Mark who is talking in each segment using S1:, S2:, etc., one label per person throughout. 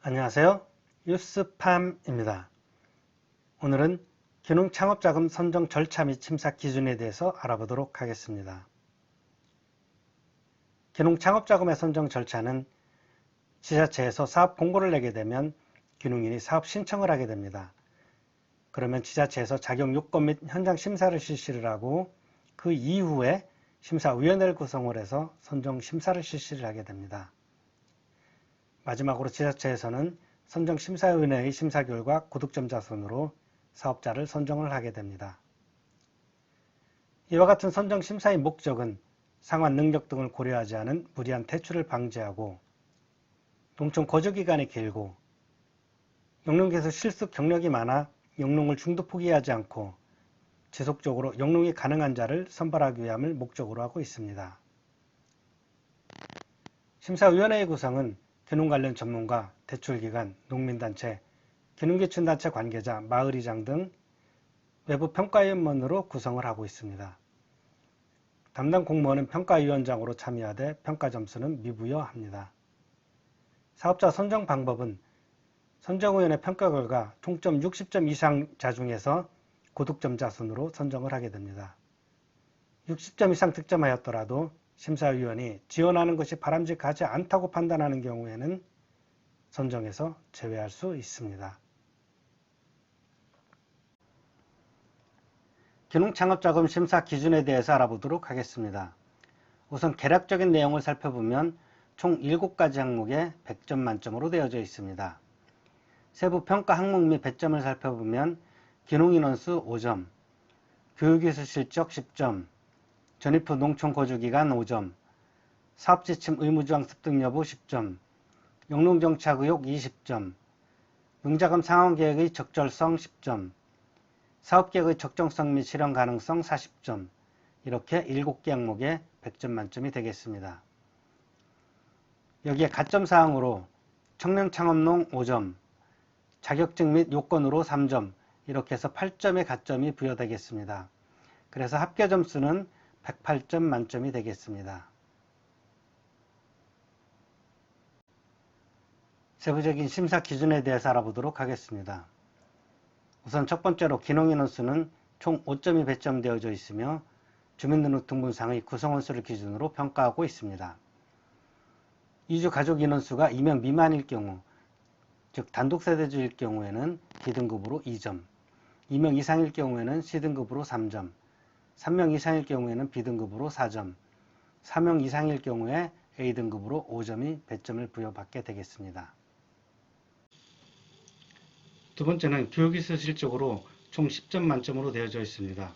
S1: 안녕하세요. 뉴스팜입니다. 오늘은 기농창업자금 선정 절차 및 심사 기준에 대해서 알아보도록 하겠습니다. 기농창업자금의 선정 절차는 지자체에서 사업 공고를 내게 되면 기농인이 사업 신청을 하게 됩니다. 그러면 지자체에서 자격 요건 및 현장 심사를 실시를 하고 그 이후에 심사위원회를 구성을 해서 선정 심사를 실시를 하게 됩니다. 마지막으로 지자체에서는 선정심사위원회의 심사 결과 고득점자 순으로 사업자를 선정을 하게 됩니다. 이와 같은 선정심사의 목적은 상환 능력 등을 고려하지 않은 무리한 퇴출을 방지하고 농촌 거주기간이 길고 영농에서 실습 경력이 많아 영농을 중도 포기하지 않고 지속적으로 영농이 가능한 자를 선발하기 위함을 목적으로 하고 있습니다. 심사위원회의 구성은 기농 관련 전문가, 대출기관, 농민단체, 기농기춘단체 관계자, 마을이장 등 외부 평가위원만으로 구성을 하고 있습니다. 담당 공무원은 평가위원장으로 참여하되 평가 점수는 미부여합니다. 사업자 선정 방법은 선정위원회 평가 결과 총점 60점 이상자 중에서 고득점자 순으로 선정을 하게 됩니다. 60점 이상 득점하였더라도 심사위원이 지원하는 것이 바람직하지 않다고 판단하는 경우에는 선정에서 제외할 수 있습니다. 기농창업자금 심사 기준에 대해서 알아보도록 하겠습니다. 우선 개략적인 내용을 살펴보면 총 7가지 항목에 100점 만점으로 되어져 있습니다. 세부 평가 항목 및 배점을 살펴보면 기농인원수 5점, 교육기술 실적 10점, 전입 후 농촌 거주기간 5점, 사업지침 의무조항 습득 여부 10점, 영농정착 의혹 20점, 융자금 상환계획의 적절성 10점, 사업계획의 적정성 및 실현 가능성 40점, 이렇게 7개 항목에 100점 만점이 되겠습니다. 여기에 가점사항으로 청년창업농 5점, 자격증 및 요건으로 3점, 이렇게 해서 8점의 가점이 부여되겠습니다. 그래서 합계점수는 108점 만점이 되겠습니다. 세부적인 심사 기준에 대해서 알아보도록 하겠습니다. 우선 첫 번째로 기농인원수는 총 5점이 배점되어져 있으며 주민등록등본상의 구성원수를 기준으로 평가하고 있습니다. 이주 가족 인원수가 2명 미만일 경우, 즉 단독세대주일 경우에는 D등급으로 2점, 2명 이상일 경우에는 C등급으로 3점, 3명 이상일 경우에는 B등급으로 4점, 4명 이상일 경우에 A등급으로 5점이 배점을 부여받게 되겠습니다. 두 번째는 교육기술 실적으로 총 10점 만점으로 되어져 있습니다.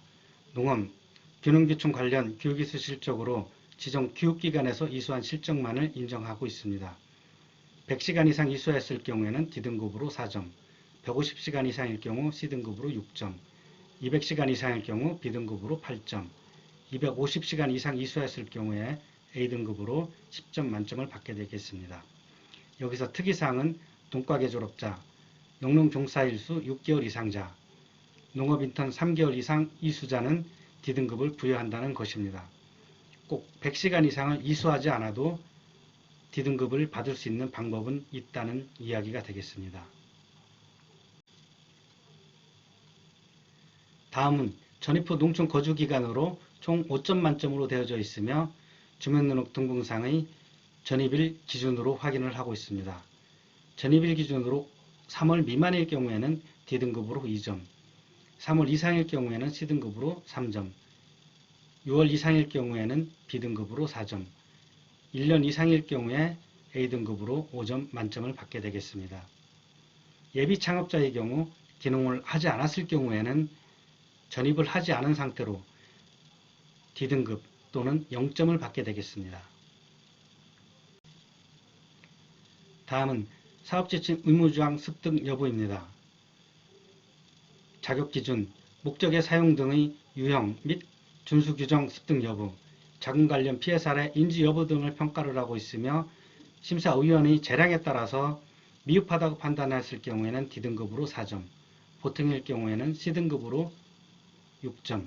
S1: 농업, 기농기촌 관련 교육기술 실적으로 지정 교육기관에서 이수한 실적만을 인정하고 있습니다. 100시간 이상 이수했을 경우에는 D등급으로 4점, 150시간 이상일 경우 C등급으로 6점, 200시간 이상일 경우 B등급으로 8점, 250시간 이상 이수했을 경우에 A등급으로 10점 만점을 받게 되겠습니다. 여기서 특이사항은 동과계 졸업자, 농농 종사일수 6개월 이상자, 농업인턴 3개월 이상 이수자는 D등급을 부여한다는 것입니다. 꼭 100시간 이상을 이수하지 않아도 D등급을 받을 수 있는 방법은 있다는 이야기가 되겠습니다. 다음은 전입 후 농촌 거주기간으로 총 5점 만점으로 되어져 있으며 주민등록등본상의 전입일 기준으로 확인을 하고 있습니다. 전입일 기준으로 3월 미만일 경우에는 D등급으로 2점, 3월 이상일 경우에는 C등급으로 3점, 6월 이상일 경우에는 B등급으로 4점, 1년 이상일 경우에 A등급으로 5점 만점을 받게 되겠습니다. 예비 창업자의 경우 기농을 하지 않았을 경우에는 전입을 하지 않은 상태로 D등급 또는 0점을 받게 되겠습니다. 다음은 사업지침 의무조항 습득 여부입니다. 자격기준, 목적의 사용 등의 유형 및 준수규정 습득 여부, 자금 관련 피해 사례 인지 여부 등을 평가를 하고 있으며 심사위원의 재량에 따라서 미흡하다고 판단했을 경우에는 D등급으로 4점, 보통일 경우에는 C등급으로 6점,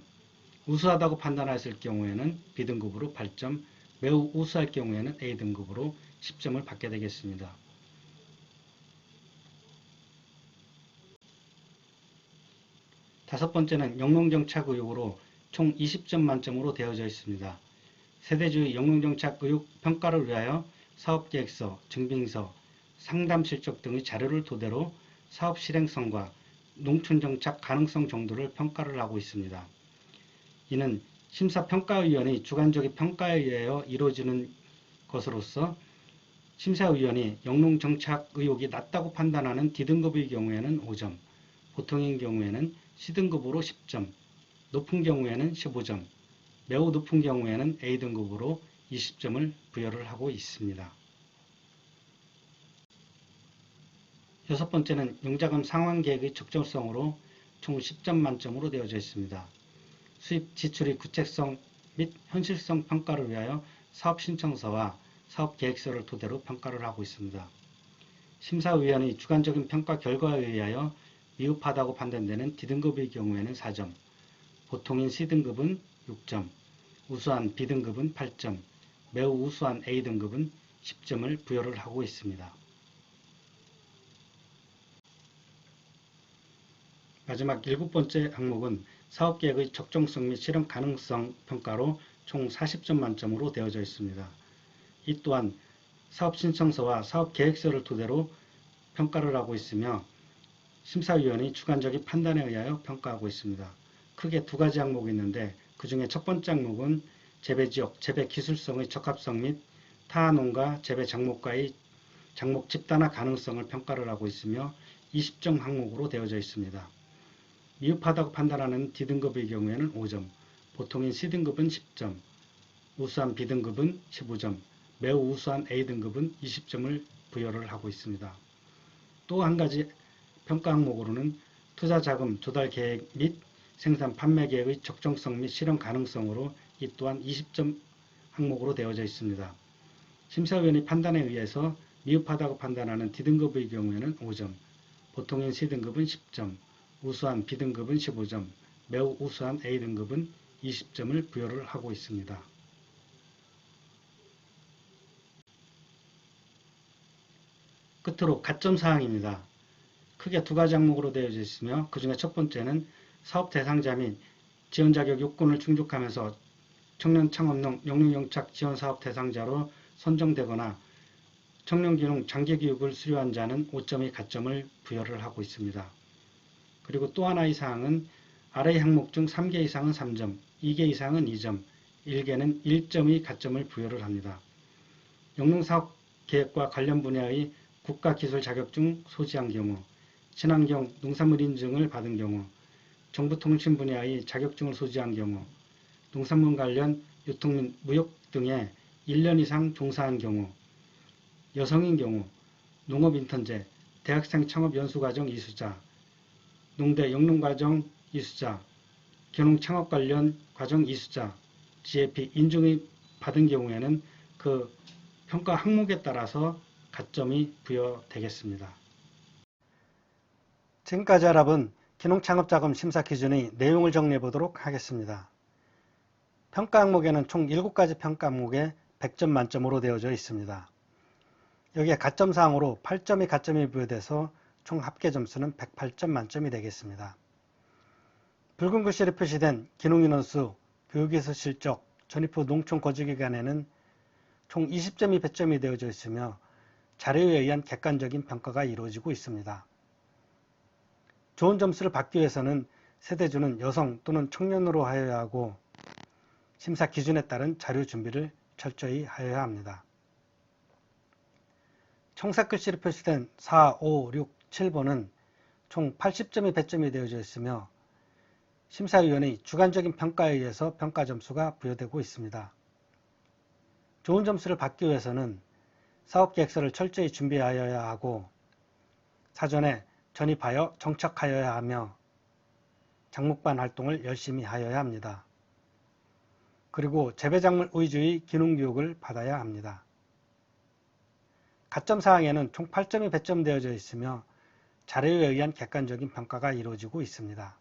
S1: 우수하다고 판단했을 경우에는 B등급으로 8점, 매우 우수할 경우에는 A등급으로 10점을 받게 되겠습니다. 다섯 번째는 영농정착 의혹으로 총 20점 만점으로 되어져 있습니다. 세대주의 영농정착 의혹 평가를 위하여 사업계획서, 증빙서, 상담실적 등의 자료를 토대로 사업 실행성과 농촌정착 가능성 정도를 평가를 하고 있습니다. 이는 심사평가위원회 주관적인 평가에 의하여 이루어지는 것으로서 심사위원이 영농정착 의혹이 낮다고 판단하는 D등급의 경우에는 5점, 보통인 경우에는 C등급으로 10점, 높은 경우에는 15점, 매우 높은 경우에는 A등급으로 20점을 부여를 하고 있습니다. 여섯 번째는 용자금 상환계획의 적절성으로 총 10점 만점으로 되어져 있습니다. 수입 지출의 구체성 및 현실성 평가를 위하여 사업신청서와 사업계획서를 토대로 평가를 하고 있습니다. 심사위원의 주관적인 평가 결과에 의하여 미흡하다고 판단되는 D등급의 경우에는 4점, 보통인 C등급은 6점, 우수한 B등급은 8점, 매우 우수한 A등급은 10점을 부여를 하고 있습니다. 마지막 일곱 번째 항목은 사업계획의 적정성 및 실현 가능성 평가로 총 40점 만점으로 되어져 있습니다. 이 또한 사업신청서와 사업계획서를 토대로 평가를 하고 있으며 심사위원의 주관적인 판단에 의하여 평가하고 있습니다. 크게 두 가지 항목이 있는데 그 중에 첫 번째 항목은 재배지역, 재배기술성의 적합성 및 타 농가, 재배 작목과의 작목 집단화 가능성을 평가를 하고 있으며 20점 항목으로 되어져 있습니다. 미흡하다고 판단하는 D등급의 경우에는 5점, 보통인 C등급은 10점, 우수한 B등급은 15점, 매우 우수한 A등급은 20점을 부여를 하고 있습니다. 또 한 가지 평가 항목으로는 투자자금 조달 계획 및 생산 판매 계획의 적정성 및 실현 가능성으로 이 또한 20점 항목으로 되어져 있습니다. 심사위원의 판단에 의해서 미흡하다고 판단하는 D등급의 경우에는 5점, 보통인 C등급은 10점, 우수한 B등급은 15점, 매우 우수한 A등급은 20점을 부여를 하고 있습니다. 끝으로 가점 사항입니다. 크게 두 가지 항목으로 되어져 있으며 그 중에 첫 번째는 사업 대상자 및 지원 자격 요건을 충족하면서 청년 창업농 영농정착 지원 사업 대상자로 선정되거나 청년기농 장기교육을 수료한 자는 5점의 가점을 부여를 하고 있습니다. 그리고 또 하나의 사항은 아래 항목 중 3개 이상은 3점, 2개 이상은 2점, 1개는 1점의 가점을 부여를 합니다. 영농사업 계획과 관련 분야의 국가기술 자격증 소지한 경우, 친환경 농산물 인증을 받은 경우, 정보통신 분야의 자격증을 소지한 경우, 농산물 관련 유통 및 무역 등에 1년 이상 종사한 경우, 여성인 경우, 농업인턴제, 대학생 창업연수과정 이수자, 농대 영농과정 이수자, 교농창업 관련 과정 이수자, GAP 인증을 받은 경우에는 그 평가 항목에 따라서 가점이 부여되겠습니다. 지금까지 알아본 기농창업자금 심사 기준의 내용을 정리해 보도록 하겠습니다. 평가 항목에는 총 7가지 평가 항목에 100점 만점으로 되어져 있습니다. 여기에 가점 사항으로 8점의 가점이 부여돼서 총 합계 점수는 108점 만점이 되겠습니다. 붉은 글씨로 표시된 기농인원수, 교육에서 실적, 전입 후 농촌 거주기간에는 총 20점이 배점이 되어져 있으며 자료에 의한 객관적인 평가가 이루어지고 있습니다. 좋은 점수를 받기 위해서는 세대주는 여성 또는 청년으로 하여야 하고 심사 기준에 따른 자료 준비를 철저히 하여야 합니다. 청색 글씨로 표시된 4, 5, 6, 7번은 총 80점이 배점이 되어져 있으며 심사위원의 주관적인 평가에 의해서 평가 점수가 부여되고 있습니다. 좋은 점수를 받기 위해서는 사업계획서를 철저히 준비하여야 하고 사전에 전입하여 정착하여야 하며 작목반 활동을 열심히 하여야 합니다. 그리고 재배작물 위주의 기농교육을 받아야 합니다. 가점 사항에는 총 8점이 배점되어져 있으며 자료에 의한 객관적인 평가가 이루어지고 있습니다.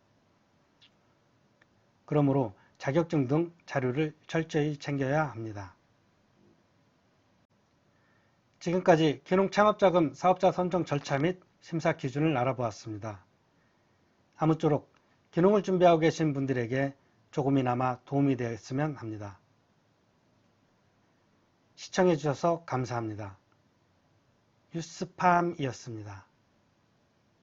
S1: 그러므로 자격증 등 자료를 철저히 챙겨야 합니다. 지금까지 기농창업자금 사업자 선정 절차 및 심사 기준을 알아보았습니다. 아무쪼록 기능을 준비하고 계신 분들에게 조금이나마 도움이 되었으면 합니다. 시청해 주셔서 감사합니다. 뉴스팜이었습니다.